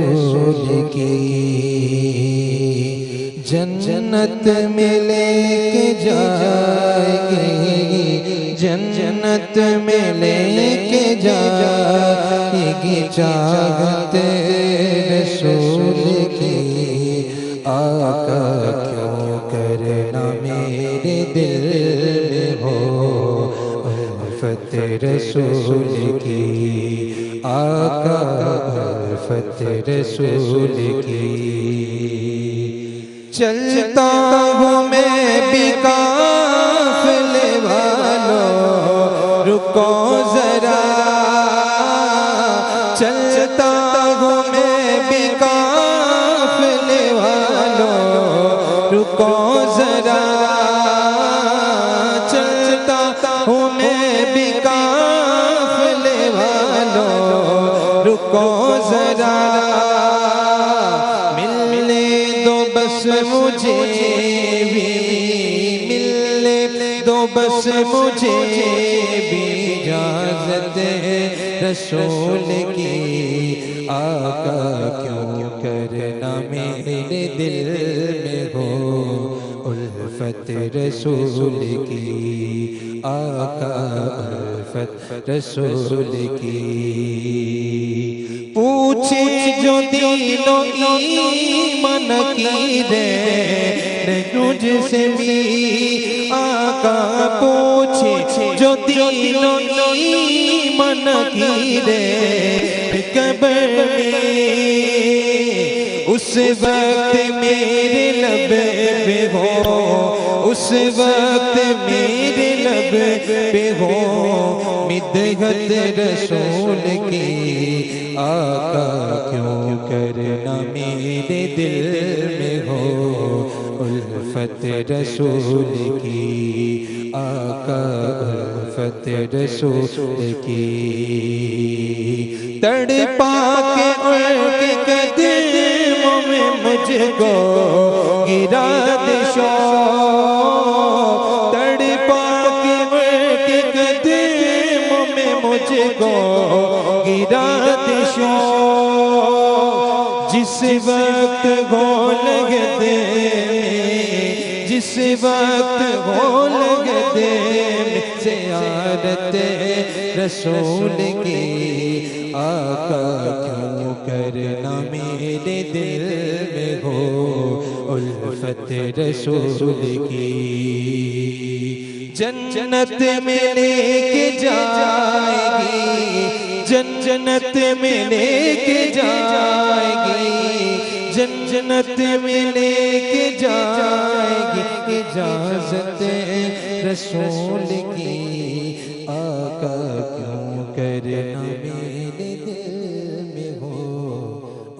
रसूल की, जन्नत में लेके जाएगी, जन्नत में लेके जाएगी चाहते रसूल की। आका क्यों करना मेरे दिल में हो उल्फत रसूल की, आका उल्फत रसूल की। चलता हूँ मैं भी काफ़िले वालों, रुको ज़रा। चलता हूँ मैं भी काफ़िले वालों, रुको ज़रा। चलता हूँ मैं भी काफ़िले वालों, रुको ज़रा। मुझे भी मिलने दो, बस मुझे भी इजाज़त रसूल की। आका क्यों करना मेरे दिल में हो उल्फत रसूल की, आका उल्फत रसूल की। पूछे जो दिलो ईमान की दे मुझसे भी, आका पूछे जो दिलो ईमान की दे कब्र में, उस वक्त मेरे लब पे हो, उस वक्त मेरे लब पे हो मिदहत रसूल की। आका क्यों करना मेरे दिल में हो उल्फत रसूल की, आका उल्फत रसूल की। तड़पा के उनके कदमों में मुझको गिरा दे शौक़, तड़पा के उनके कदमों में मुझको गिरा दे शौक़। जिस वक्त हो लगते, जिस वक्त हो लगते ज़ियारत रसूल की। आका क्यों करना मेरे दिल में हो उल्फत रसूल की। जन्नत में लेके जाएगी, जन्नत में लेके जाएगी, जन्नत में लेके जाएगी इजाज़त रसूल की। आका क्यों करना मेरे दिल में हो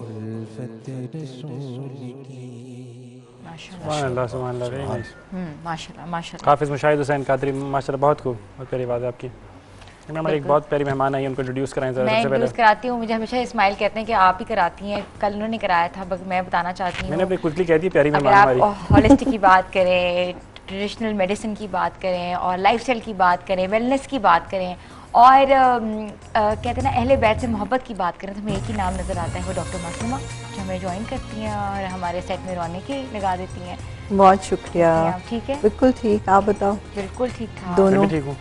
उल्फत रसूल की। माशाल्लाह सुभान अल्लाह, वेरी नाइस। माशाल्लाह माशाल्लाह। हाफिज़ मुशाहिद हुसैन कादरी, माशाल्लाह बहुत खूब, बहुत प्यारी बात है आपकी। हमारे एक बहुत प्यारी मेहमान आई, उनको इंट्रोड्यूस कराएं जरा। मैं सबसे पहले इंट्रोड्यूस कराती हूँ, मुझे हमेशा इस्माइल कहते हैं कि आप ही कराती हैं, कल उन्होंने कराया था, मैं बताना चाहती हूँ। मैंने अपनी क्विकली कह दी प्यारी मेहमान अगर हमारी। आप हॉलिस्टिक की बात करें, ट्रेडिशनल मेडिसिन की बात करें और लाइफस्टाइल की बात करें, वेलनेस की बात करें और कहते हैं ना अहले बैत से मोहब्बत की बात करें, तो हमें एक ही नाम नज़र आता है, वो डॉक्टर मासूमा, जो हमें ज्वाइन करती हैं और हमारे सेट में रौनक लगा देती हैं। बहुत शुक्रिया। ठीक है, बिल्कुल ठीक, आप बताओ? बिल्कुल ठीक ठाक, दोनों ठीक हूँ।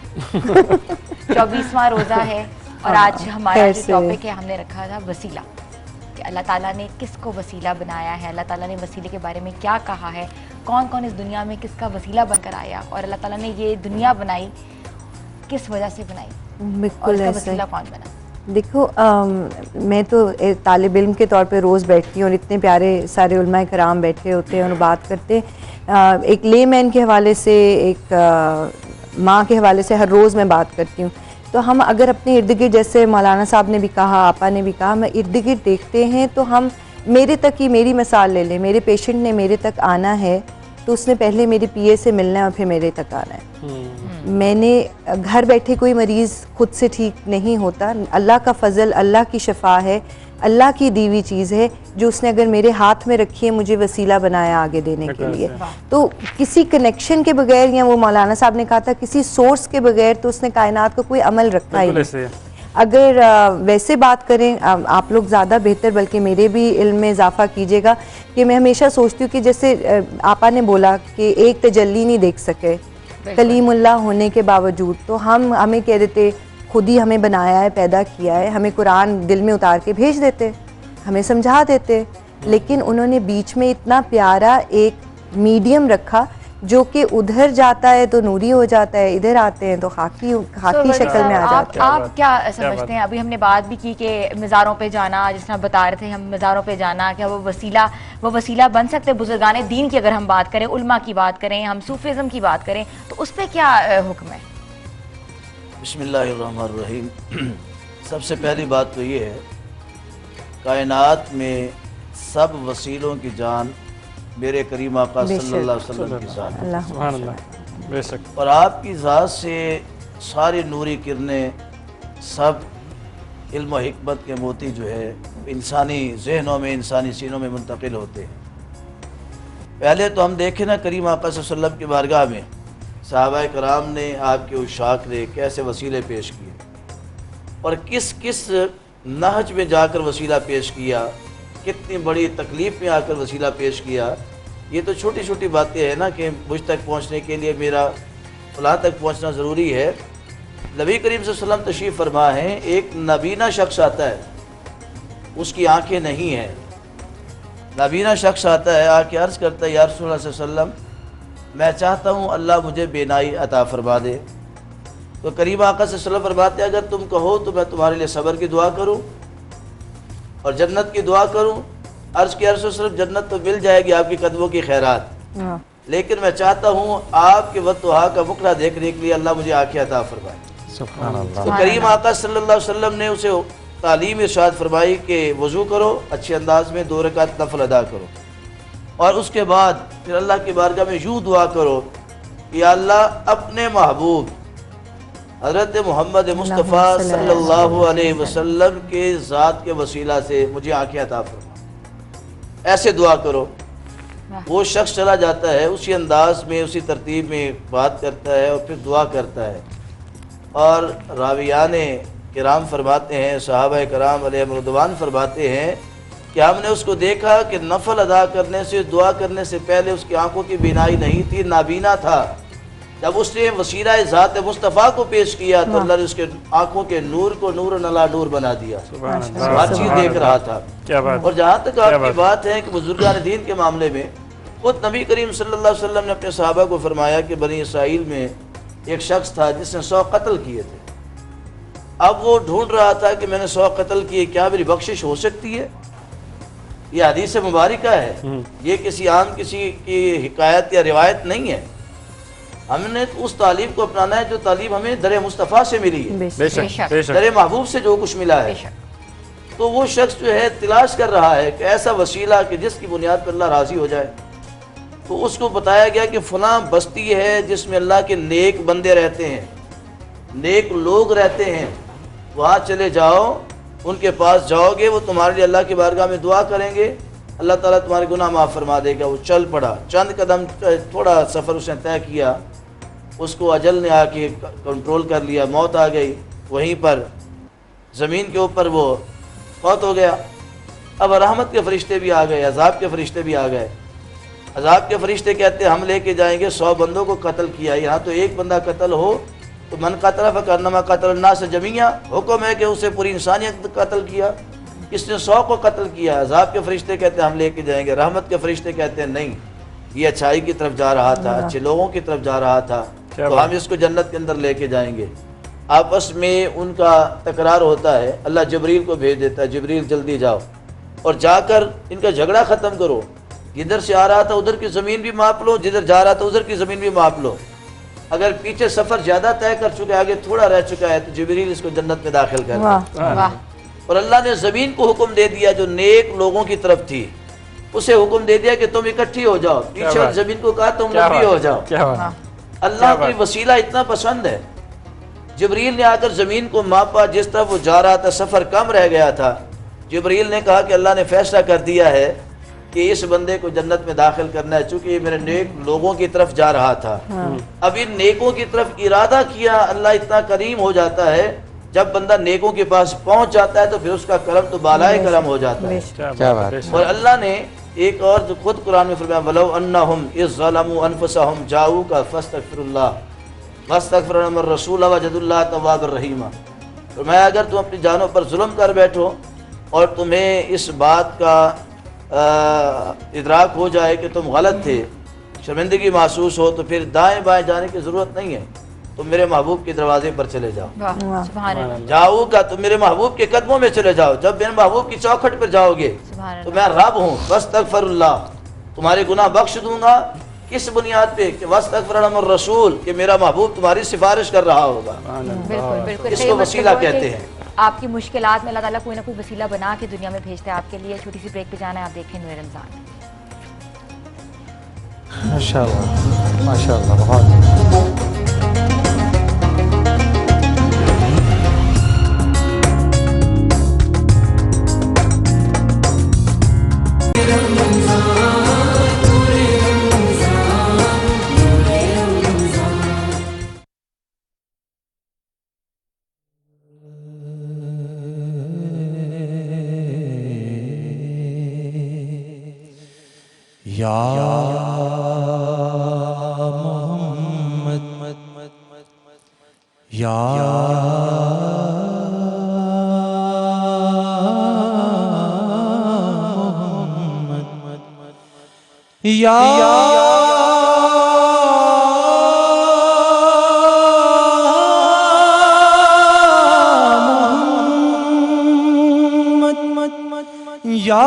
24वां रोज़ा है और आज हमारा जो टॉपिक है हमने रखा था वसीला, कि अल्लाह ताला ने किसको वसीला बनाया है, अल्लाह ताला ने वसीले के बारे में क्या कहा है, कौन कौन इस दुनिया में किसका वसीला बनकर आया और अल्लाह ताला ने ये दुनिया बनाई किस वजह से बनाई, बिल्कुल और इसका ऐसा वसीला कौन बना। देखो मैं तो तालिब इल्म के तौर पे रोज़ बैठती हूँ और इतने प्यारे सारे उलमाए कराम बैठे होते हैं और बात करते हैं। एक लेमैन के हवाले से, एक माँ के हवाले से हर रोज़ मैं बात करती हूँ। तो हम अगर अपने इर्द गिर्द, जैसे मौलाना साहब ने भी कहा, आपा ने भी कहा, मैं इर्द गिर्द देखते हैं तो हम, मेरे तक ही मेरी मिसाल ले लें, मेरे पेशेंट ने मेरे तक आना है तो उसने पहले मेरे पीए से मिलना है और फिर मेरे तक आना है। मैंने घर बैठे कोई मरीज़ खुद से ठीक नहीं होता, अल्लाह का फ़ज़ल, अल्लाह की शफा है, अल्लाह की दी हुई चीज़ है जो उसने अगर मेरे हाथ में रखी है, मुझे वसीला बनाया आगे देने के लिए। तो किसी कनेक्शन के बगैर, या वो मौलाना साहब ने कहा था किसी सोर्स के बगैर, तो उसने कायनात को कोई अमल रखा ही नहीं। अगर वैसे बात करें, आप लोग ज़्यादा बेहतर बल्कि मेरे भी इल्म में इजाफा कीजिएगा कि मैं हमेशा सोचती हूँ कि जैसे आपा ने बोला कि एक तजल्ली नहीं देख सके कलीमुल्लाह होने के बावजूद, तो हमें कह देते खुद ही हमें बनाया है, पैदा किया है, हमें कुरान दिल में उतार के भेज देते, हमें समझा देते, लेकिन उन्होंने बीच में इतना प्यारा एक मीडियम रखा जो कि उधर जाता है तो नूरी हो जाता है, इधर आते हैं तो खाकी शक्ल में आ जाता है। आप क्या समझते हैं? अभी हमने बात भी की कि मज़ारों पे जाना, जिस तरह बता रहे थे हम, मज़ारों पे जाना क्या वो वसीला बन सकते हैं? बुजुर्गान दीन की अगर हम बात करें, उल्मा की बात करें, हम सूफिज़म की बात करें, तो उस पर क्या हुक्म है? बिस्मिल्लाहिर्रहमानिर्रहीम। सबसे पहली बात तो ये है, कायनात में सब वसीलों की जान मेरे करीम आका सल्लल्लाहु अलैहि वसल्लम की जान है। सुभान अल्लाह, बेशक। और आपकी ज़ात से सारी नूरी किरणें, सब इल्म और हिकमत के मोती जो है इंसानी जहनों में, इंसानी सीनों में मुंतकिल होते हैं। पहले तो हम देखें ना, करीम आका सल्लल्लाहु अलैहि वसल्लम की बारगाह में सहाबा कराम ने, आपके उशाक ने कैसे वसीले पेश किए और किस किस नहज में जाकर वसीला पेश किया, कितनी बड़ी तकलीफ़ में आकर वसीला पेश किया। ये तो छोटी छोटी बातें हैं ना कि मुझ तक पहुँचने के लिए मेरा फलां तक पहुँचना ज़रूरी है। नबी करीम सल्लल्लाहु अलैहि वसल्लम तशरीफ़ फरमा है, एक नबीना शख्स आता है, उसकी आँखें नहीं हैं। नबीना शख्स आता है, आके अर्ज़ करता है, या रसूलल्लाह सल्लल्लाहु अलैहि वसल्लम, मैं चाहता हूँ अल्लाह मुझे बेनाई अता फरमा दे। तो करीम आका से सल्लल्लाहु अलैहि वसल्लम फरमाते, अगर तुम कहो तो मैं तुम्हारे लिए सब्र की दुआ करूँ और जन्नत की दुआ करूँ। अर्ज़ किया, रसूल सल्लल्लाहु अलैहि वसल्लम, जन्नत तो मिल जाएगी आपकी कदमों की खैरात, लेकिन मैं चाहता हूँ आपके वतुहा का मुखड़ा देखने के लिए अल्लाह मुझे आँखें अता फरमाए। सुभान अल्लाह। तो करीम आका सल्लल्लाहु अलैहि वसल्लम ने उसे तालीम इरशाद फरमाई कि वज़ू करो, अच्छे अंदाज में 2 रकात नफल अदा करो और उसके बाद फिर अल्लाह की बारगाह में यूँ दुआ करो कि अल्लाह अपने महबूब हज़रत मोहम्मद मुस्तफ़ा सल्लल्लाहु अलैहि वसल्लम के ज़ात के वसीला से मुझे आँखें अता फरमा। ऐसे दुआ करो। वो शख्स चला जाता है, उसी अंदाज में, उसी तरतीब में बात करता है और फिर दुआ करता है। और रावियान किराम फरमाते हैं, सहाबा कराम अलैहिम रिदवान फरमाते हैं कि हमने उसको देखा कि नफल अदा करने से, दुआ करने से पहले उसकी आंखों की बीनाई नहीं थी, नाबीना था। जब उसने वसीला ज़ात मुस्तफ़ा को पेश किया तो अल्लाह ने उसके आंखों के नूर को नूर नला नूर बना दिया, हर चीज़ देख रहा था। क्या बात। और जहाँ तक आपकी बात है कि बुजुर्गान दीन के मामले में, खुद नबी करीम सल्लल्लाहु अलैहि वसल्लम ने अपने सहाबा को फरमाया कि बनी इसराइल में एक शख्स था जिसने 100 कत्ल किए थे। अब वो ढूंढ रहा था कि मैंने 100 कत्ल किए, क्या मेरी बख्शिश हो सकती है? ये हदीस मुबारका है, ये किसी आम किसी की हिकायत या रिवायत नहीं है। हमने उस तालीम को अपनाना है जो तालीम हमें दर मुस्तफ़ा से मिली है, बेशक बेशक। दर महबूब से जो कुछ मिला है। तो वो शख्स जो है तलाश कर रहा है कि ऐसा वसीला कि जिसकी बुनियाद पर अल्लाह राज़ी हो जाए। तो उसको बताया गया कि फ़लाँ बस्ती है जिसमें अल्लाह के नेक बंदे रहते हैं, नेक लोग रहते हैं, वहाँ चले जाओ, उनके पास जाओगे, वो तुम्हारे लिए अल्लाह की बारगाह में दुआ करेंगे, अल्लाह ताला तुम्हारे गुनाह माफ़ फरमा देगा। वो चल पड़ा, चंद कदम, थोड़ा सफ़र उसने तय किया, उसको अजल ने आके कंट्रोल कर लिया, मौत आ गई। वहीं पर ज़मीन के ऊपर वो फौत हो गया। अब रहमत के फरिश्ते भी आ गए, अजाब के फरिश्ते भी आ गए। अजाब के फरिश्ते कहते हम लेके जाएंगे, 100 बंदों को कत्ल किया, यहाँ तो एक बंदा कत्ल हो तो मन कतल फ़कन्नमा कतल नास जमीया, हुक्म है कि उसे पूरी इंसानियत कत्ल किया, इसने 100 को कत्ल किया। अजाब के फरिश्ते कहते हम लेके जाएंगे, रहमत के फरिश्ते कहते हैं नहीं, ये अच्छाई की तरफ जा रहा था, अच्छे लोगों की तरफ जा रहा था, तो हम इसको जन्नत के अंदर लेके जाएंगे। आपस में उनका तकरार होता है, अल्लाह जबरील को भेज देता है, जबरील जल्दी जाओ और जाकर इनका झगड़ा ख़त्म करो। जिधर से आ रहा था उधर की ज़मीन भी माप लो, जिधर जा रहा था उधर की ज़मीन भी माप लो। अगर पीछे सफ़र ज़्यादा तय कर चुका है, आगे थोड़ा रह चुका है, तो जबरील इसको जन्नत में दाखिल कर दिया। और अल्लाह ने ज़मीन को हुक्म दे दिया जो नेक लोगों की तरफ थी, उसे हुक्म दे दिया कि तुम इकट्ठी हो जाओ। पीछे ज़मीन को कहा तुम नबी हो जाओ। अल्लाह को वसीला इतना पसंद है। जबरील ने आकर ज़मीन को मापा, जिस तरफ वो जा रहा था सफ़र कम रह गया था। जबरील ने कहा कि अल्लाह ने फैसला कर दिया है कि इस बंदे को जन्नत में दाखिल करना है, चूँकि ये मेरे नेक लोगों की तरफ जा रहा था। अब इन नेकों की तरफ इरादा किया, अल्लाह इतना करीम हो जाता है जब बंदा नेकों के पास पहुंच जाता है तो फिर उसका करम तो बालाए करम हो जाता है। क्या बात है। और अल्लाह ने एक और जो खुद कुरान में फरमाया, वलौ अन्नहुम इज़ ज़लमू अनफुसहुम जाऊका फस्तगफिरुल्लाह वस्तगफिर रसूल वजदुल्लाह तव्वाबर रहीमा। फरमाया अगर तुम अपनी जानों पर जुल्म कर बैठो और तुम्हें इस बात का इदराक हो जाए कि तुम गलत थे, शर्मिंदगी महसूस हो, तो फिर दाएं बाएं जाने की ज़रूरत नहीं है, तुम मेरे महबूब के दरवाजे पर चले जाओ। वाह, सुभान अल्लाह, जाओ का तुम मेरे महबूब के कदमों में चले जाओ। जब मेरे महबूब की चौखट पर जाओगे सुभान तो अल्लाह। मैं रब हूँ, वस्तगफिरुल्लाह, तुम्हारे गुनाह बख्श दूंगा। किस बुनियाद पे? कि वस्तगफिर रसूल, कि मेरा महबूब तुम्हारी सिफारिश कर रहा होगा। बिल्कुल बिल्कुल इसको सही मतलब वसीला वो है कहते कि हैं। आपकी मुश्किलात में अल्लाह ताला कोई ना कोई वसीला बना के दुनिया में भेजता है आपके लिए। छोटी सी ब्रेक पे जाना है, आप देखें नूर रमजान। माशाल्लाह माशाल्लाह बहुत। या मोहम्मद या मोहम्मद या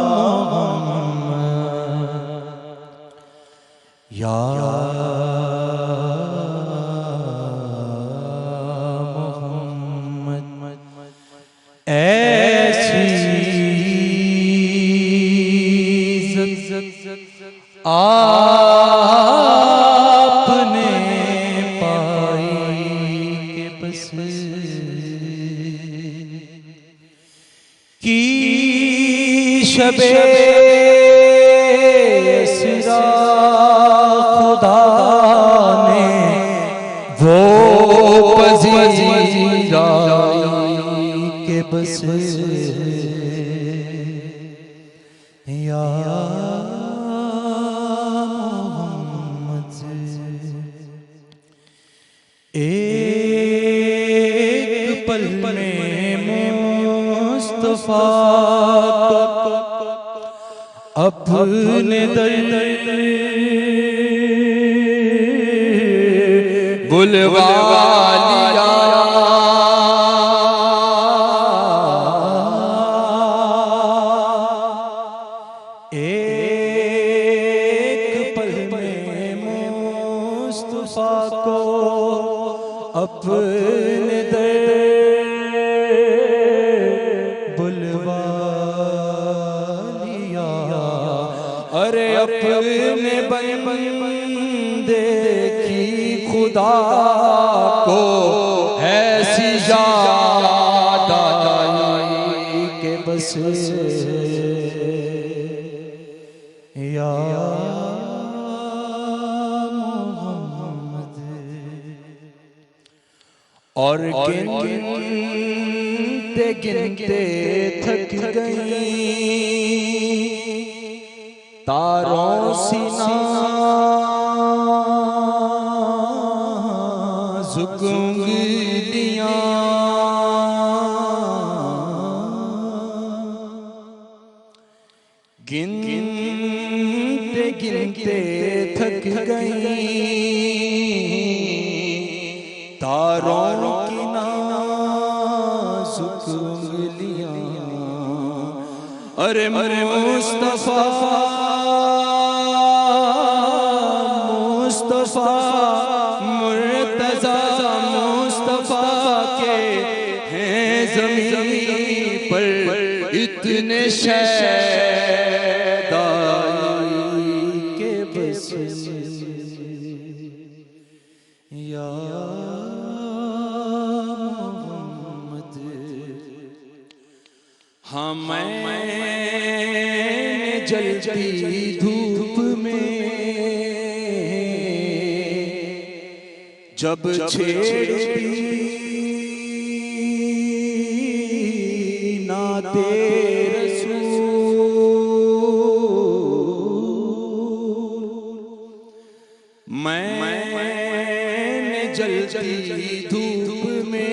मोहम्मद या आपने पाई के बस की शबे इसरा खुदा ने वो पजीरा के बस या एक पल में मुस्तफा को अपने दर बुलवा लिया। एक पल में मुस्तफा को अपने दर बुलवा लिया। अरे अपने बंदे की खुदा को ऐसी याद आई के बस या और गिनते गिनते थक गई तारों सी नाज़ुक उंगलियां। गिनते गिनते थक गई तारों की नाज़ुक उंगलियां। अरे मुस्तफा मुस्तफा मुर्तज़ा मुस्तफा के हैं ज़मीन पर इतने शैदा के बस या हमें जलती धूप में जब छेड़ी नाते रसूल, मैंने जलती धूप में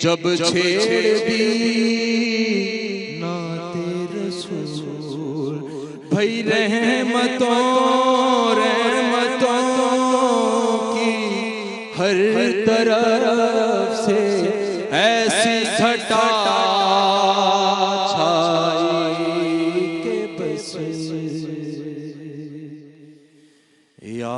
जब छेड़ दी नाते रसूल, भई रहमतों की हर तरफ से ऐसी छटा छाई के बस या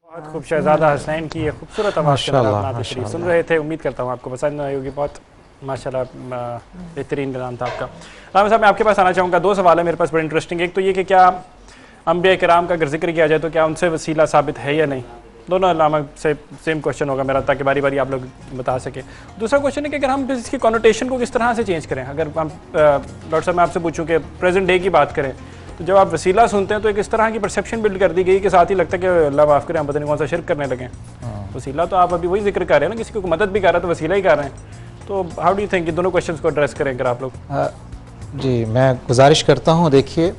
बहुत खूब शहजादा हसनैन की ये खूबसूरत आवाज़ के साथ नात शरीफ सुन रहे थे। उम्मीद करता हूँ आपको पसंद आई होगी। बहुत माशाल्लाह बेहतरीन गाना था आपका। राम साहब मैं आपके पास आना चाहूँगा। दो सवाल है मेरे पास बड़े इंटरेस्टिंग। एक तो ये कि क्या अंबिया किराम का अगर जिक्र किया जाए तो क्या उनसे वसीला साबित है या नहीं? दोनों अल्लामा से सेम क्वेश्चन होगा मेरा, ताकि बारी बारी आप लोग बता सकें। दूसरा क्वेश्चन है कि अगर हम इसकी कॉनोटेशन को किस तरह से चेंज करें। अगर हम डॉक्टर साहब मैं आपसे पूछूं कि प्रेजेंट डे की बात करें तो जब आप वसीला सुनते हैं तो एक इस तरह की परसेप्शन बिल्ड कर दी गई कि साथ ही लगता है कि अल्लाह माफ़ करें हम पता नहीं कौन सा शिरक करने लगे। वसीला तो आप अभी वही जिक्र कर रहे हैं ना, किसी को मदद भी कर रहा है तो वसीला ही कर रहे हैं। तो हाउ डू यू थिंक, दोनों क्वेश्चंस को एड्रेस करें अगर आप लोग। जी मैं गुजारिश करता हूँ। देखिए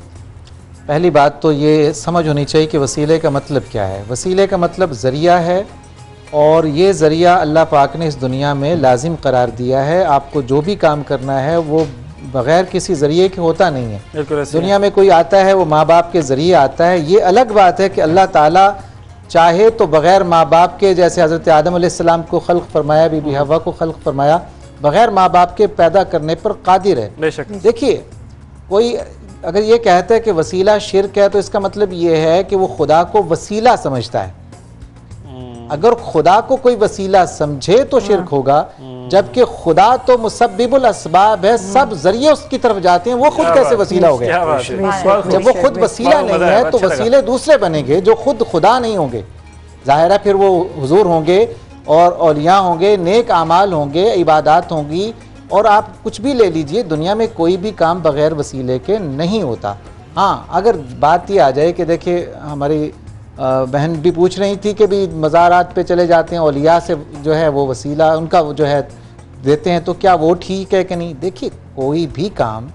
पहली बात तो ये समझ होनी चाहिए कि वसीले का मतलब क्या है। वसीले का मतलब ज़रिया है, और ये ज़रिया अल्लाह पाक ने इस दुनिया में लाजिम करार दिया है। आपको जो भी काम करना है वो बग़ैर किसी ज़रिए के होता नहीं है। दुनिया में कोई आता है वो माँ बाप के ज़रिए आता है। ये अलग बात है कि अल्लाह ताला चाहे तो बग़ैर माँ बाप के, जैसे हज़रत आदम अलैहिस्सलाम को खल्क़ फरमाया, बीबी हवा को खल्क़ फरमाया, बग़ैर माँ बाप के पैदा करने पर कादिर है। देखिए कोई अगर ये कहता है कि वसीला शिर्क है तो इसका मतलब ये है कि वो खुदा को वसीला समझता है। अगर खुदा को कोई वसीला समझे तो शिर्क होगा, जबकि खुदा तो मुसब्बिबुल असबाब है, सब जरिए उसकी तरफ जाते हैं, वो खुद कैसे वसीला हो गया? जब वो खुद वसीला नहीं है तो वसीले दूसरे बनेंगे जो खुद खुदा नहीं होंगे। जाहिर है फिर वो हुजूर होंगे और औलिया होंगे, नेक आमाल होंगे, इबादत होंगी। और आप कुछ भी ले लीजिए, दुनिया में कोई भी काम बग़ैर वसीले के नहीं होता। हाँ अगर बात ये आ जाए कि देखिए हमारी बहन भी पूछ रही थी कि भी मज़ारात पे चले जाते हैं, औलिया से जो है वो वसीला उनका जो है देते हैं, तो क्या वो ठीक है कि नहीं? देखिए कोई भी काम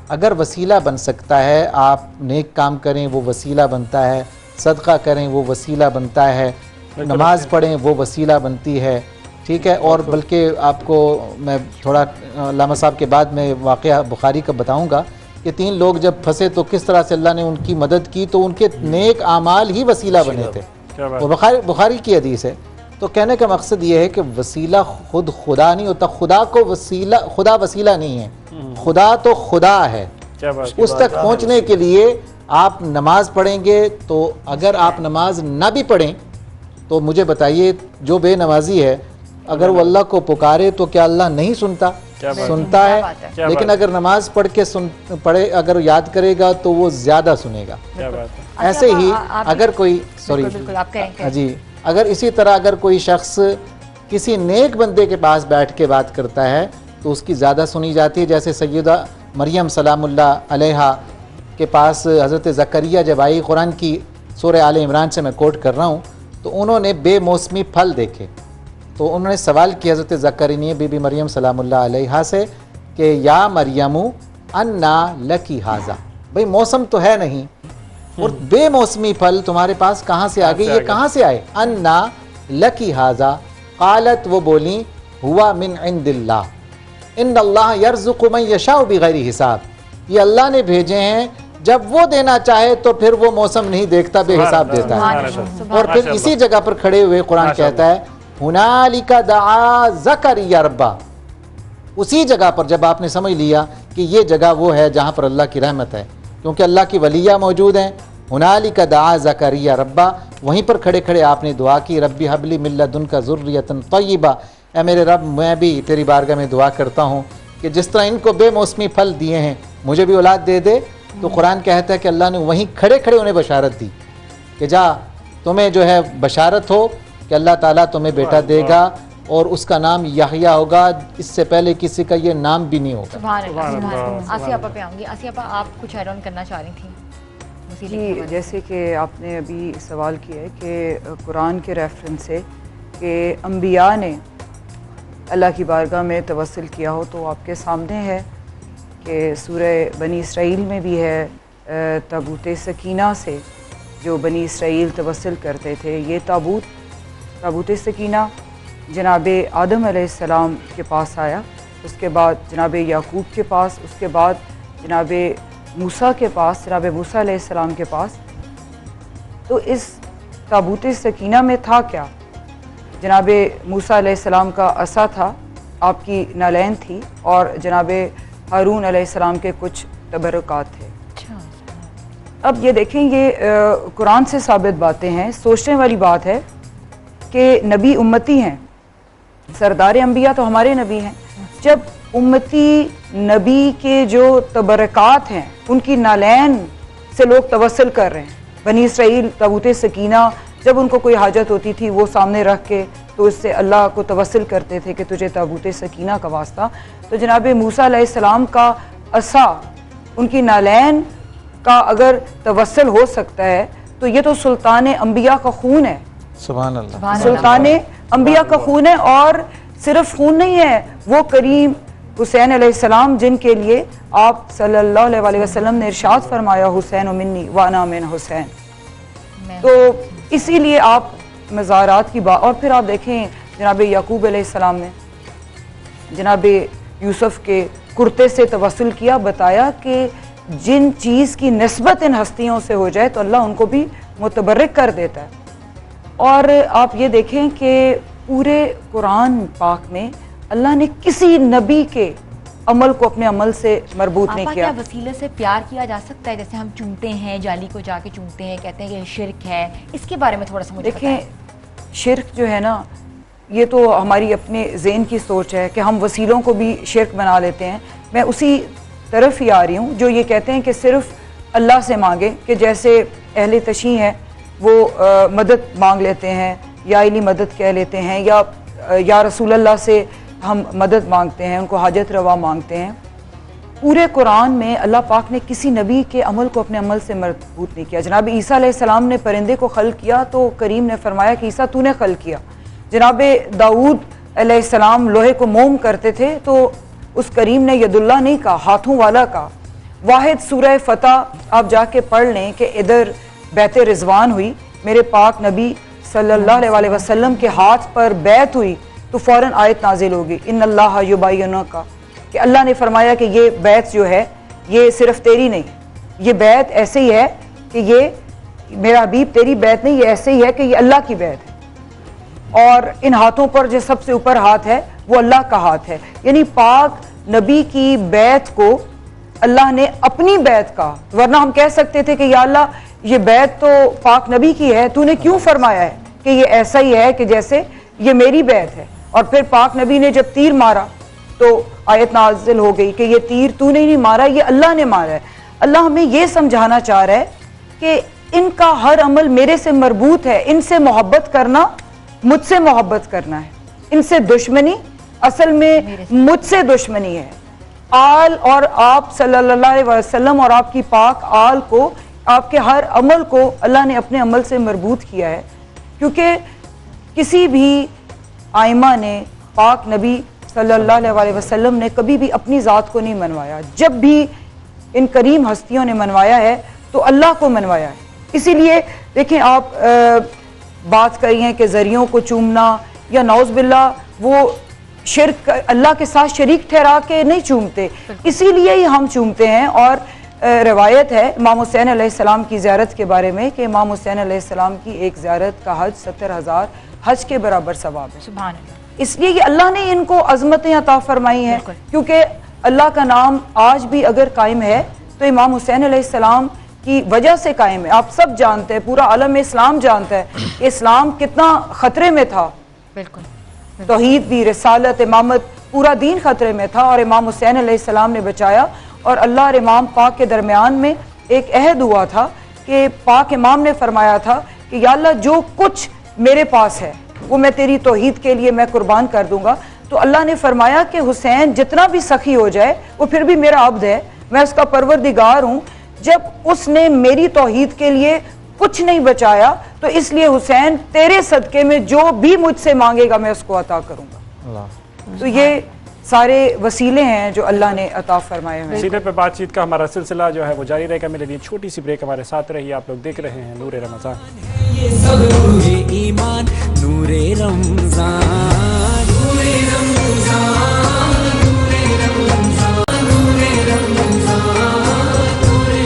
अगर वसीला बन सकता है, आप नेक काम करें वो वसीला बनता है, सदका करें वो वसीला बनता है, नमाज पढ़ें वो वसीला बनती है, ठीक है। और बल्कि आपको मैं थोड़ा अल्लामा साहब के बाद में वाक़या बुखारी का बताऊंगा कि 3 लोग जब फंसे तो किस तरह से अल्लाह ने उनकी मदद की, तो उनके नेक आमाल ही वसीला बने थे। वो बुखारी की हदीस है। तो कहने का मकसद ये है कि वसीला खुद खुदा नहीं होता। खुदा को वसीला, खुदा वसीला नहीं है, खुदा तो खुदा है। उस तक पहुँचने के लिए आप नमाज पढ़ेंगे, तो अगर आप नमाज ना भी पढ़ें तो मुझे बताइए जो बेनमाजी है अगर वो अल्लाह को पुकारे तो क्या अल्लाह नहीं सुनता? सुनता है। लेकिन अगर नमाज पढ़ के पढ़े अगर याद करेगा तो वो ज़्यादा सुनेगा। ऐसे ही अगर कोई जी अगर इसी तरह अगर कोई शख्स किसी नेक बंदे के पास बैठ के बात करता है तो उसकी ज़्यादा सुनी जाती है। जैसे सैयदा मरियम सलामुल्लाह अलैहा के पास हज़रत ज़करिया जब आई, कुरान की सूरह आले इमरान से मैं कोट कर रहा हूँ, तो उन्होंने बेमौसमी फल देखे। तो उन्होंने सवाल किया हज़रत ज़करिया बीबी मरियम सलामुल्लाह अलैहा से कि या मरियमु अन्ना लकी हाजा, भाई मौसम तो है नहीं और बेमौसमी फल तुम्हारे पास कहाँ से आ गई, ये कहाँ से आए? अन्ना लकी हाजा क़ालत, वो बोली हुआ मिन इंदिल्लाह इन्नल्लाह यर्ज़ुक़ु मन यशाउ बिग़ैरि हिसाब। ये अल्लाह ने भेजे हैं, जब वो देना चाहे तो फिर वो मौसम नहीं देखता, बेहिसाब देता है। और फिर इसी जगह पर खड़े हुए कुरान कहता है हुनालिका दआ ज़करिया रब्बा। उसी जगह पर जब आपने समझ लिया कि ये जगह वो है जहाँ पर अल्लाह की रहमत है, क्योंकि अल्लाह की वलिया मौजूद हैं, हुनालिका दआ ज़करिया रब्बा, वहीं पर खड़े खड़े आपने दुआ की रब्बी हबली मिन लदुनका ज़ुर्रियतन तय्यिबा, ऐ मेरे रब मैं भी तेरी बारगाह में दुआ करता हूँ कि जिस तरह इनको बेमौसमी फल दिए हैं मुझे भी औलाद दे दे। तो कुरान कहता है कि अल्लाह ने वहीं खड़े खड़े उन्हें बशारत दी कि जा तुम्हें जो है बशारत हो कि अल्लाह ताला तुम्हें बेटा देगा और उसका नाम याह्या होगा, इससे पहले किसी का ये नाम भी नहीं होगा। सुभान अल्लाह, सुभान सुभान अल्लाह। अल्लाह। आसिया आपा पे आऊँगी। आसिया आपा, आप कुछ ऐड ऑन करना चाह रही थी वसीले के जी, बारे में? जैसे कि आपने अभी सवाल किया है कि कुरान के रेफरेंस से कि अम्बिया ने अल्लाह की बारगाह में तवस्सुल किया हो, तो आपके सामने है कि सूरह बनी इसराइल में भी है ताबूत सकीना से जो बनी इसराइल तवस्सुल करते थे। ये ताबूत सकीना जनाब आदम अलैहिस्सलाम के पास आया, उसके बाद जनाब याकूब के पास, उसके बाद जनाब मूसा के पास, जनाब मूसा अलैहिस्सलाम के पास। तो इस ताबूत सकीना में था क्या? जनाब मूसा अलैहिस्सलाम का असा था, आपकी नालैन थी, और जनाब हारून अलैहिस्सलाम के कुछ तबरुकात थे। अब ये देखें, ये कुरान से साबित बातें हैं। सोचने वाली बात है कि नबी उम्मती हैं, सरदार अंबिया तो हमारे नबी हैं। जब उम्मती नबी के जो तबरकात हैं उनकी नालैन से लोग तवस्सुल कर रहे हैं, बनी इसराइल ताबूत सकीना जब उनको कोई हाजत होती थी वो सामने रख के तो इससे अल्लाह को तवस्सुल करते थे कि तुझे ताबूत सकीना का वास्ता। तो जनाब मूसा अलैहिस्सलाम का असा, उनकी नालैन का अगर तवस्सुल हो सकता है तो ये तो सुल्तान अंबिया का खून है, सुभान अल्लाह। सुभान अल्लाह। सुल्तान अंबिया का खून है। और सिर्फ खून नहीं है, वो करीम हुसैन अलैहिस्सलाम जिनके लिए आप सल्लल्लाहु अलैहि वसल्लम ने इरशाद फरमाया, हुसैन मिन्नी व अना मिन हुसैन। तो इसीलिए आप मज़ारात की बात, और फिर आप देखें जनाब याकूब अलैहिस्सलाम ने जनाब यूसुफ के कुर्ते से तवस्सुल किया, बताया कि जिन चीज़ की निस्बत इन हस्तियों से हो जाए तो अल्लाह उनको भी मुतबर्रिक कर देता है। और आप ये देखें कि पूरे कुरान पाक में अल्लाह ने किसी नबी के अमल को अपने अमल से मरबूत नहीं आपा, किया। क्या वसीले से प्यार किया जा सकता है? जैसे हम चूमते हैं, जाली को जाके चूमते हैं, कहते हैं कि शिर्क है, इसके बारे में थोड़ा सा मुझे बताएं। देखें, शिर्क जो है ना, ये तो हमारी अपने ज़हन की सोच है कि हम वसीलों को भी शिर्क बना लेते हैं। मैं उसी तरफ ही आ रही हूँ जो ये कहते हैं कि सिर्फ अल्लाह से मांगे, कि जैसे अहले तशी हैं वो मदद मांग लेते हैं, या इली मदद कह लेते हैं, या रसूल अल्लाह से हम मदद मांगते हैं, उनको हाजत रवा मांगते हैं। पूरे कुरान में अल्लाह पाक ने किसी नबी के अमल को अपने अमल से मरबूत नहीं किया। जनाब ईसा अलैहिस्सलाम ने परिंदे को खल किया तो करीम ने फरमाया कि ईसा तूने खल किया। जनाब दाऊद अलैहिस्सलाम लोहे को मोम करते थे तो उस करीम ने यदुल्ला नहीं कहा, हाथों वाला का। वाहिद सूरह फतह आप जाके पढ़ लें कि इधर बैत रिजवान हुई, मेरे पाक नबी सल्लल्लाहु अलैहि वसल्लम के हाथ पर बैत हुई तो फ़ौरन आयत नाजिल होगी, इन्नल्लाह युबय्यिनुका, कि अल्लाह ने फरमाया कि ये बैत जो है ये सिर्फ तेरी नहीं, ये बैत ऐसे ही है कि ये मेरा हबीब तेरी बैत नहीं, ये ऐसे ही है कि ये अल्लाह की बैत है। और इन हाथों पर जो सबसे ऊपर हाथ है वो अल्लाह का हाथ है। यानी पाक नबी की बैत को अल्लाह ने अपनी बैत कहा, वरना हम कह सकते थे कि या अल्लाह ये बैत तो पाक नबी की है, तूने क्यों फरमाया है कि ये ऐसा ही है कि जैसे ये मेरी बैत है। और फिर पाक नबी ने जब तीर मारा तो आयत नाजिल हो गई कि ये तीर तूने नहीं मारा, ये अल्लाह ने मारा है। अल्लाह हमें ये समझाना चाह रहा है कि इनका हर अमल मेरे से मरबूत है, इनसे मोहब्बत करना मुझसे मोहब्बत करना है, इनसे दुश्मनी असल में मुझसे दुश्मनी है। आल और आप सल्लल्लाहु अलैहि वसल्लम और आपकी पाक आल को, आपके हर अमल को अल्लाह ने अपने अमल से मरबूत किया है, क्योंकि किसी भी आइमा ने पाक नबी सल्लल्लाहु अलैहि वसल्लम ने कभी भी अपनी ज़ात को नहीं मनवाया। जब भी इन करीम हस्तियों ने मनवाया है तो अल्लाह को मनवाया है। इसीलिए देखें, आप बात करी है कि ज़रियों को चूमना या नौज़ बिल्ला, वो शिर्क अल्लाह के साथ शरीक ठहरा के नहीं चूमते, इसीलिए ही हम चूमते हैं। और रवायत है इमाम हुसैन अलैहिस्सलाम की ज़ियारत के बारे में कि इमाम हुसैन अलैहिस्सलाम की एक ज़ियारत का हज 70,000 हज के बराबर सवाब है। सुभान अल्लाह। इसलिए कि अल्लाह ने इनको अज़मतें अता फरमाई हैं, क्योंकि अल्लाह का नाम आज भी अगर कायम है तो इमाम हुसैन अलैहिस्सलाम की वजह से कायम है। आप सब जानते हैं, पूरा आलम इस्लाम जानता है कि इस्लाम कितना ख़तरे में था। बिल्कुल, तौहीद भी, रिसालत, इमामत, पूरा दीन ख़तरे में था और इमाम हुसैन अलैहिस्सलाम ने बचाया। और अल्लाह और इमाम पाक के दरमियान में एक अहद हुआ था कि पाक इमाम ने फरमाया था कि या अल्लाह जो कुछ मेरे पास है वो मैं तेरी तौहीद के लिए मैं कुर्बान कर दूंगा। तो अल्लाह ने फरमाया कि हुसैन जितना भी सखी हो जाए वो फिर भी मेरा अब्द है, मैं उसका परवरदिगार हूँ। जब उसने मेरी तौहीद के लिए कुछ नहीं बचाया तो इसलिए हुसैन तेरे सदके में जो भी मुझसे मांगेगा मैं उसको अता करूंगा। तो ये सारे वसीले हैं जो अल्लाह ने अता फरमाए हुए हैं। वसीले पे बातचीत का हमारा सिलसिला जो है वो जारी रहेगा। मेरे लिए छोटी सी ब्रेक, हमारे साथ रहिए। आप लोग देख रहे हैं नूरे रमज़ान। ये सब नूरे ईमान नूरे रमजान, नूरे रमजान, नूरे रमजान, नूरे रमजान, नूरे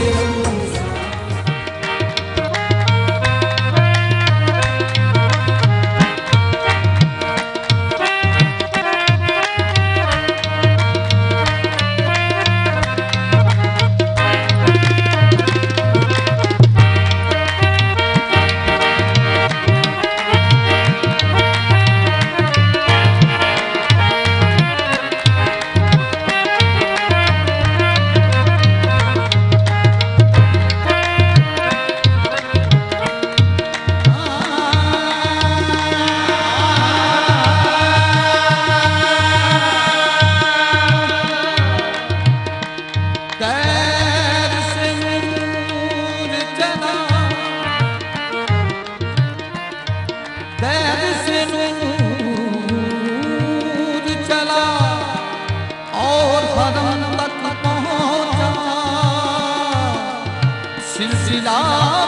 सिलसिला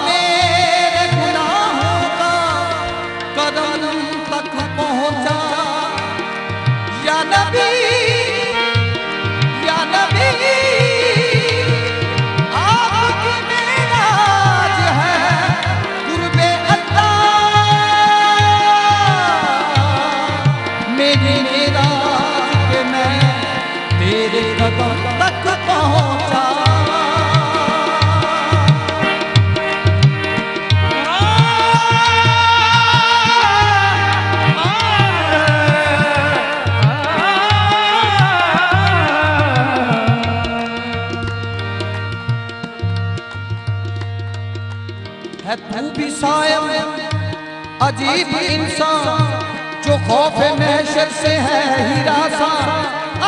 मेरे गुनाहों का कदम तक पहुंचा। या नबी, या नबी, आपकी मेराज है कुर्बे अल्लाह, मेरी मेराज के मैं तेरे कदम तक पहुंचा। है तू भी शायद अजीब इंसान जो खौफ महशर से है हिरासा।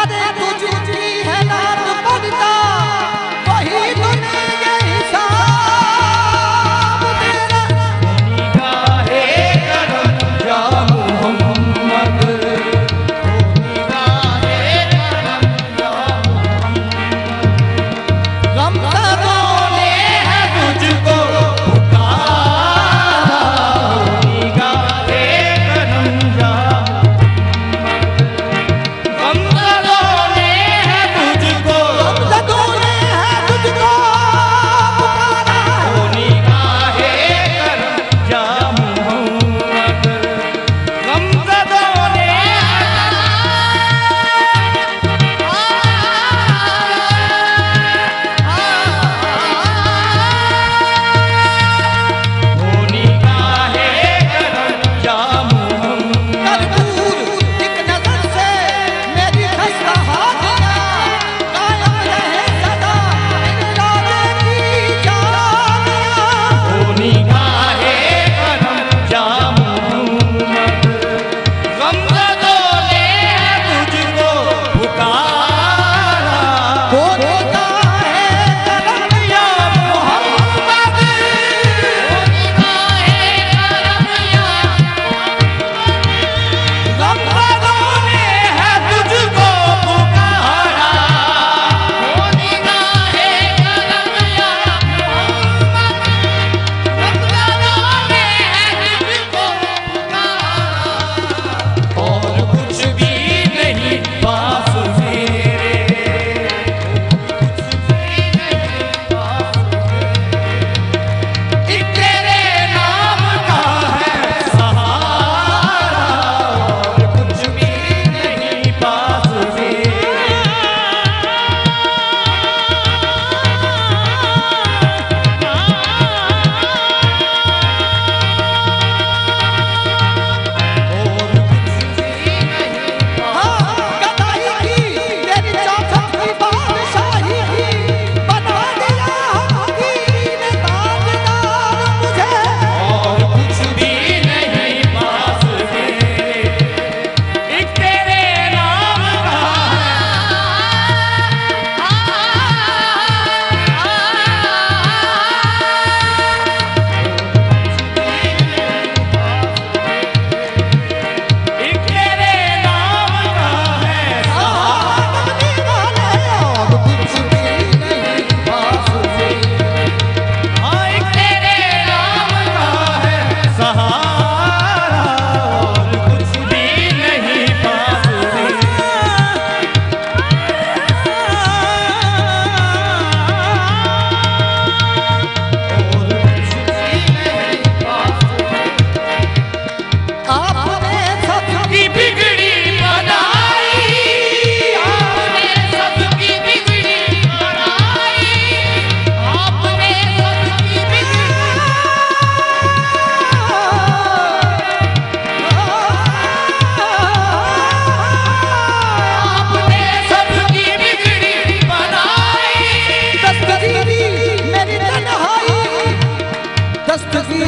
अरे तू झूठी है नात बनता वही तूने ये हिसाब तेरा। निगाहे करम या मोहम्मद, निगाहे करम या मोहम्मद, गमज़दों ने है तुझको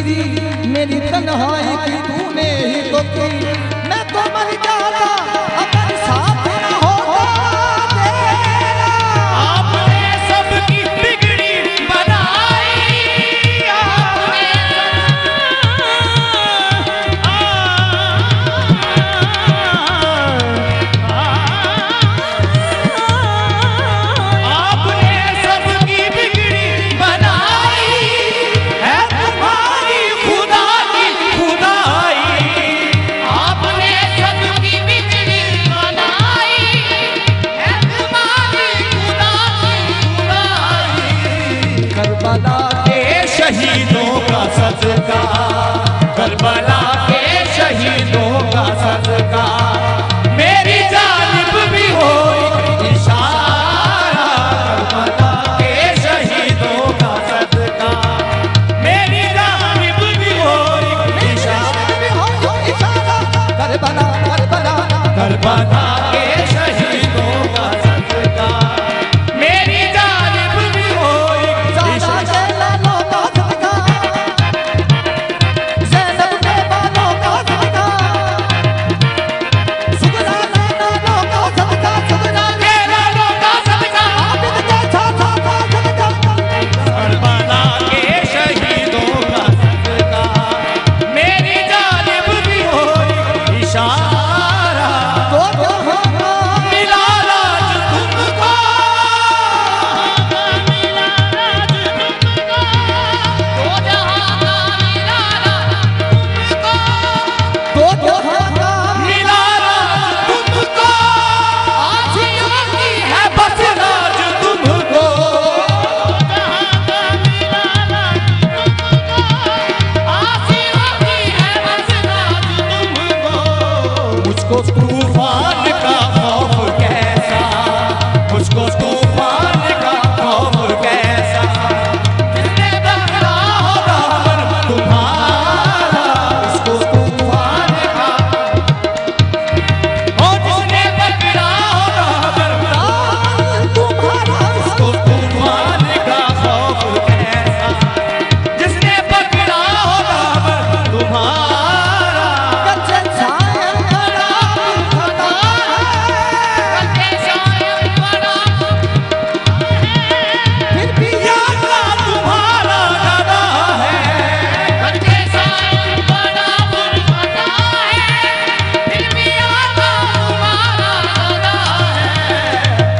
जिंदगी मेरी तन्हाई की तूने ही तो की। मैं तो मर जाता अगर साथ न होता तेरा। आपने सबकी बिगड़ी बनाई, आपने सबकी बिगड़ी बनाई है तुम्हारी खुदा की खुदाई। आपने सबकी बिगड़ी बनाई है तुम्हारी खुदा की खुदाई। करबला के शहीदों का सदका, करबला के शहीदों का सदका, मेरी जानिब भी हो इशारा। करबला के शहीदों का सदका, मेरी जानिब भी हो इशारा। करबला करबला करबला के शहीदों का सदका, मेरी जानिब भी हो इशारा। जैनब के बालों का सदका, सुगरा लालों का सदका, सुगरा के लालों का सदका, आबिद के छाछा का सदका। करबला के शहीदों का सदका, मेरी जानिब भी हो इशारा। तो जहां का मिला राज तुमको, तो जहां का मिला राज तुमको, तो जहां का मिला राज तुमको, आसियों की है बस राज तुमको। आसियों की है बस राज तुमको। मुझको तूफान का खौफ कैसा, मुझको तूफान का खौफ कैसा, जिसने पकड़ा होगा पर तुम्हारा। उसको तूफान का, ओ जिसने पकड़ा होगा पर तुम्हारा। उसको तूफान का खौफ कैसा, जिसने पकड़ा होगा पर तुम्हारा। कच्चे छाया बड़ा खता फिर भी यात्रा तुम्हारा दादा है,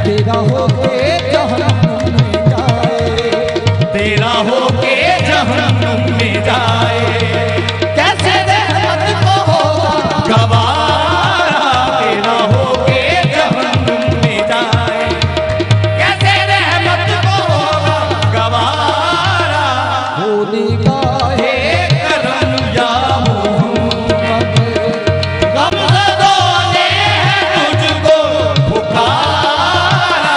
तेरा हो के जहन्नुम में जाए। तेरा हो के जहन्नुम में जाए, कैसे रहमत को होगा गवारा। तेरा हो के जहन्नुम में जाए, कैसे रहमत को होगा गवारा। होने का है करम या मोहम्मद, गमज़दों ने है तुझको पुकारा।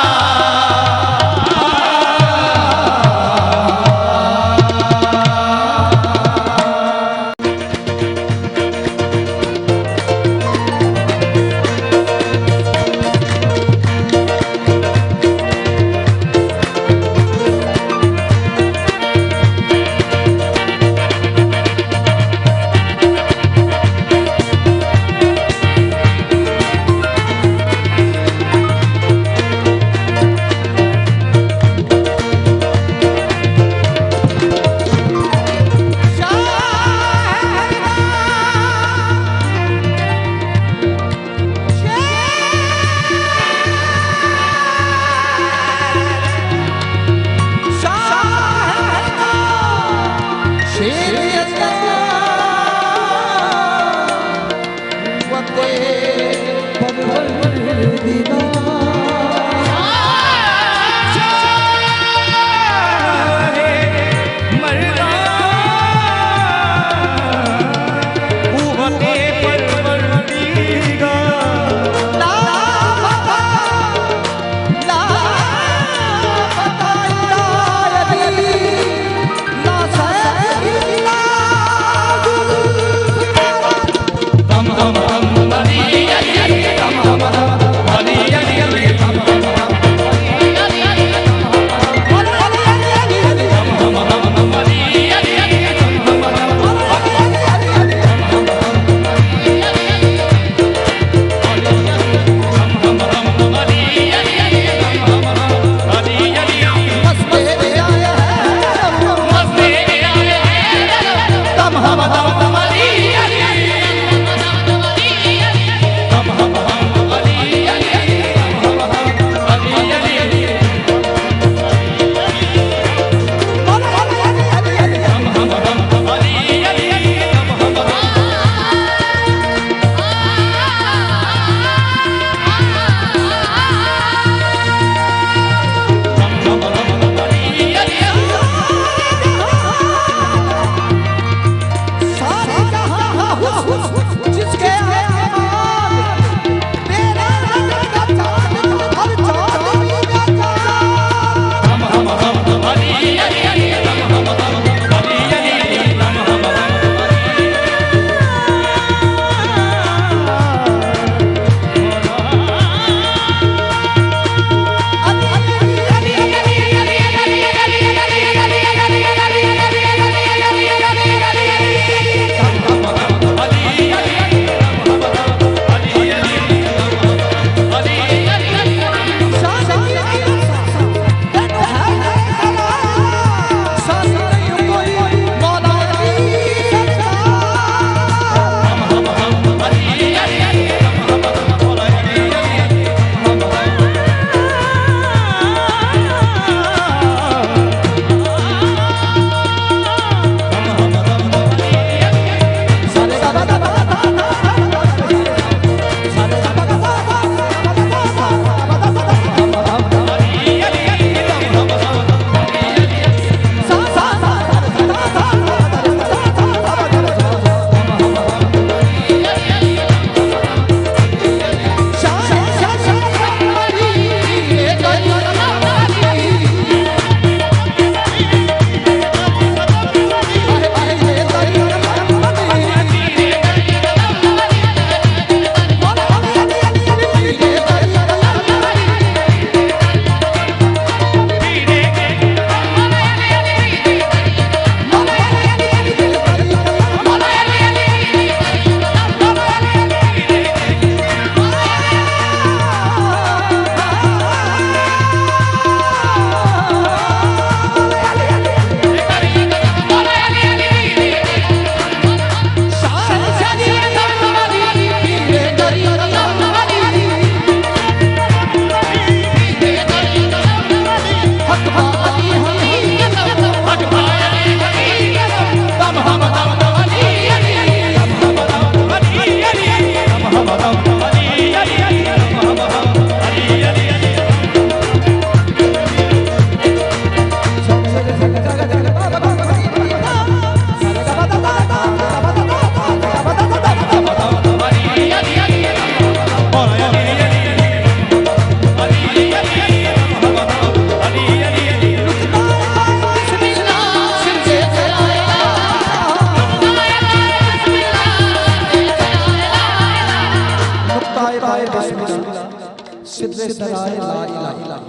से डराए ला इलाहा इल्लल्लाह।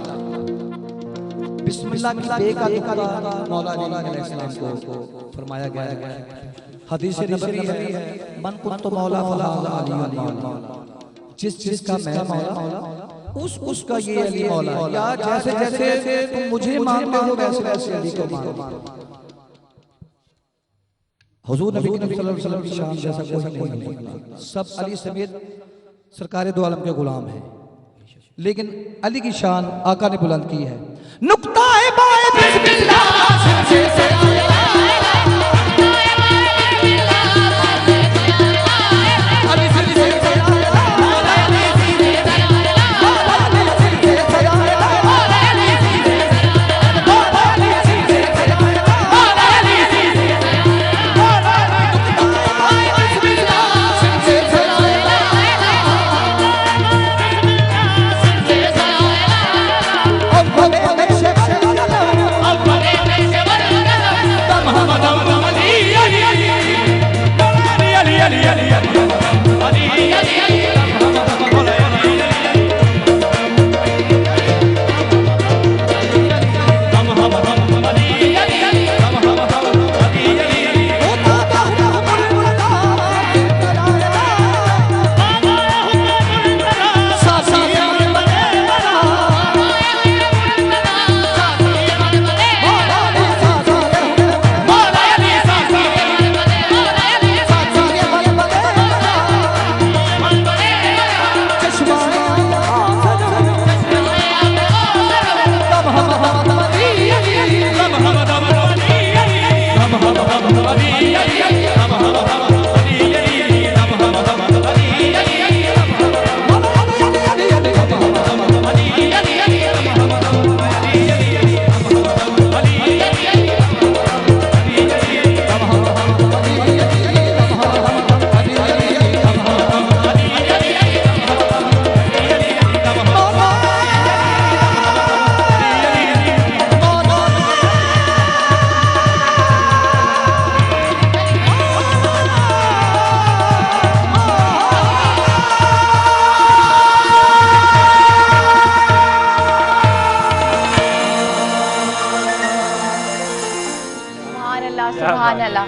बिस्मिल्लाह की बे का तुक्का मौला अली अलैहिस्सलाम को फरमाया गया है। हदीस नबवी है, मन कुंतु मौला फला अली मौला, जिस जिसका मैं मौला उसका ये अली मौला। या जैसे जैसे तुम मुझे मानते हो वैसे वैसे अली को मानो। हुजूर नबी सल्लल्लाहु अलैहि वसल्लम की शान जैसा कोई नहीं, सब अली समेत सरकार दो आलम के गुलाम हैं, लेकिन अली की शान आका ने बुलंद की है। नुक्ता है बाए बिस्मिल्लाह से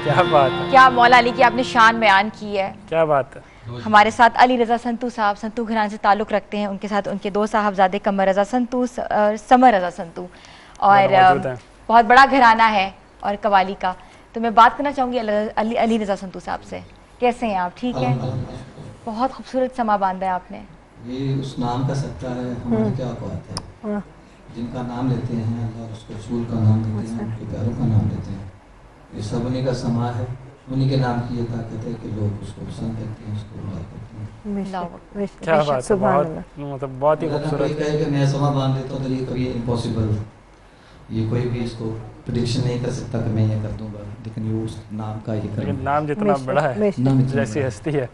क्या बात है, क्या मौला अली की आपने शान बयान की है। क्या बात है। हमारे साथ अली रज़ा संतू साहब संतू घराने से ताल्लुक़ रखते हैं, उनके साथ उनके दो साहबजादे कमर रज़ा संतू समर रज़ा संतू, और बहुत बड़ा घराना है और कवाली का। तो मैं बात करना चाहूँगी अली रज़ा संतू साहब से। कैसे हैं आप? ठीक है, बहुत खूबसूरत समा बांधा है आपने। ये उस नाम का सत्ता है, हमारे क्या औकात है। जिनका नाम लेते हैं अल्लाह उसको रसूल का नाम देते हैं, उनके प्यारों का नाम लेते हैं। ये सब उन्हीं का समा है, उन्हीं के नाम की ये ताकत है कि लोग उसको पसंद करते हैं, उसको बुला करते हैं। क्या बात है, मतलब बहुत ही खूबसूरत है कि मैं समा बांध लेता हूँ तो ये कभी इम्पॉसिबल, ये कोई भी इसको प्रेडिक्शन नहीं कर सकता कि मैं ये कर दूंगा, लेकिन ये उस नाम का ये कर। नाम जितना बड़ा है, जैसी हस्ती है,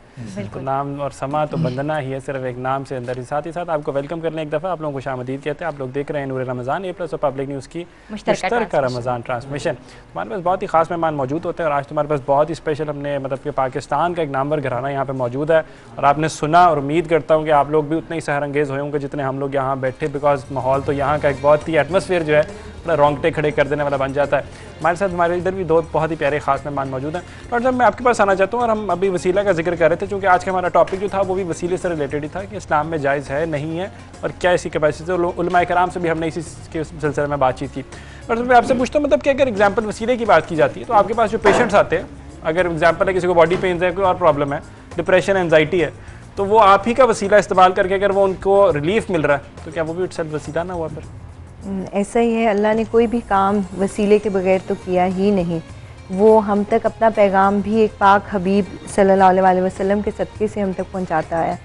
तो नाम और समा तो बंधना ही है सिर्फ एक नाम से अंदर ही। साथ ही साथ आपको वेलकम करने एक दफ़ा आप लोगों को खुशामदीद कहते हैं। आप लोग देख रहे हैं नूर रमज़ान ए प्लस और पब्लिक न्यूज़ की मुश्तरका रमज़ान ट्रांसमिशन। हमारे पास बहुत ही खास मेहमान मौजूद होते हैं और आज तुम्हारे पास बहुत ही स्पेशल, हमने मतलब कि पाकिस्तान का एक नामवर घराना यहाँ पर मौजूद है और आपने सुना, और उम्मीद करता हूँ कि आप लोग भी उतने ही सहरंगेज़ हुए होंगे जितने हम लोग यहाँ बैठे, बिकॉज माहौल तो यहाँ का एक बहुत ही एटमॉस्फेयर जो है बड़ा रोंगटे खड़े कर देने वाला बन जाता है। हमारे साथ हमारे इधर भी दो बहुत ही प्यारे खास मेहमान मौजूद हैं। डॉक्टर साहब, मैं आपके पास आना चाहता हूँ, और हम अभी वसीला का जिक्र कर रहे थे, क्योंकि आज का हमारा टॉपिक जो था वो भी वसीले से रिलेटेड ही था कि इस्लाम में जायज़ है नहीं है और क्या इसकी कैपेसिटी है। उलमाए कराम से भी हमने इसी के सिलसिले में बातचीत की। डॉक्टर साहब, मैं आपसे पूछता हूँ, मतलब कि अगर एग्जाम्पल वसीले की बात की जाती है तो आपके पास जो पेशेंट्स आते हैं, अगर एग्जाम्पल है किसी को बॉडी पेन्स है, कोई और प्रॉब्लम है, डिप्रेशन, एनजाइटी है, तो वो आप ही का वसीला इस्तेमाल करके अगर वो उनको रिलीफ मिल रहा है तो क्या वो भी इटसेल्फ वसीला ना हुआ? फिर ऐसा ही है, अल्लाह ने कोई भी काम वसीले के बगैर तो किया ही नहीं। वो हम तक अपना पैगाम भी एक पाक हबीब सल्लल्लाहु अलैहि वसल्लम के सदक़े से हम तक पहुंचाता है।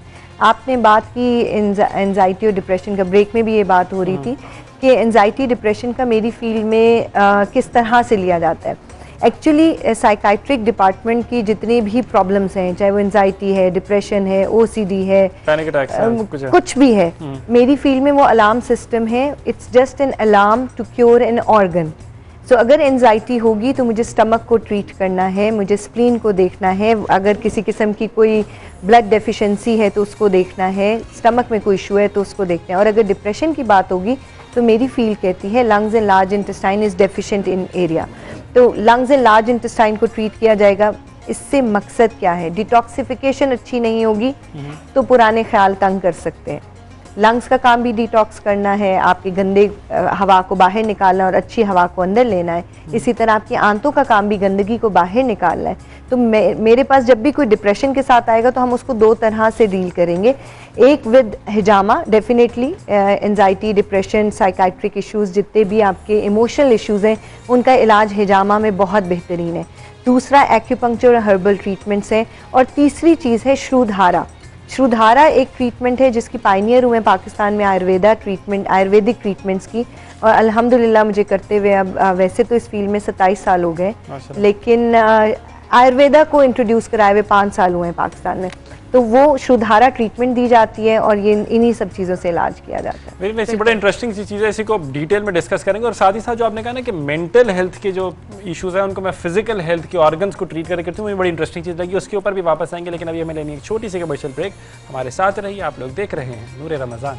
आपने बात की एंजाइटी और डिप्रेशन का, ब्रेक में भी ये बात हो रही थी कि एंजाइटी डिप्रेशन का मेरी फील्ड में किस तरह से लिया जाता है। एक्चुअली साइकाइट्रिक डिपार्टमेंट की जितनी भी प्रॉब्लम्स हैं, चाहे वो एंजाइटी है, डिप्रेशन है, ओसीडी है, कुछ भी है, मेरी फील्ड में वो अलार्म सिस्टम है। It's just an alarm to cure an organ. So अगर एंजाइटी होगी तो मुझे स्टमक को ट्रीट करना है, मुझे स्प्लीन को देखना है, अगर किसी किस्म की कोई ब्लड डेफिशिएंसी है तो उसको देखना है, स्टमक में कोई इशू है तो उसको देखना है। और अगर डिप्रेशन की बात होगी तो मेरी फील्ड कहती है lungs and large intestine is deficient in area, तो लंग्स एंड लार्ज इंटेस्टाइन को ट्रीट किया जाएगा। इससे मकसद क्या है? डिटॉक्सिफिकेशन अच्छी नहीं होगी तो पुराने ख्याल तंग कर सकते हैं। लंग्स का काम भी डिटॉक्स करना है, आपके गंदे हवा को बाहर निकालना और अच्छी हवा को अंदर लेना है। इसी तरह आपकी आंतों का काम भी गंदगी को बाहर निकालना है। तो मेरे पास जब भी कोई डिप्रेशन के साथ आएगा तो हम उसको दो तरह से डील करेंगे। एक with hijama, definitely anxiety, depression, psychiatric issues, जितने भी आपके इमोशनल इश्यूज़ हैं उनका इलाज हिजामा में बहुत बेहतरीन है। दूसरा एक्यूपंक्चर और हर्बल ट्रीटमेंट्स हैं। और तीसरी चीज़ है श्रुधारा। श्रुधारा एक ट्रीटमेंट है जिसकी पायनियर हुए पाकिस्तान में आयुर्वेदिक ट्रीटमेंट्स की, और अल्हम्दुलिल्लाह मुझे करते हुए अब वैसे तो इस फील्ड में 27 साल हो गए, लेकिन आयुर्वेदा को इंट्रोड्यूस कराए हुए 5 साल हुए हैं पाकिस्तान में। तो वो श्रुधारा ट्रीटमेंट दी जाती है और ये इन्हीं सब चीज़ों से इलाज किया जाता है। वैसे बड़ा इंटरेस्टिंग सी चीज़ है, इसी को डिटेल में डिस्कस करेंगे। और साथ ही साथ जो आपने कहा ना कि मेंटल हेल्थ के जो इश्यूज़ हैं उनको मैं फिजिकल हेल्थ के ऑर्गन्स को ट्रीट करके करती हूँ, मुझे बड़ी इंटरेस्टिंग चीज़ लगी, उसके ऊपर भी वापस आएंगे। लेकिन अभी हमें लेनी एक छोटी सी कमर्शियल ब्रेक। हमारे साथ रहिए, आप लोग देख रहे हैं नूर रमज़ान।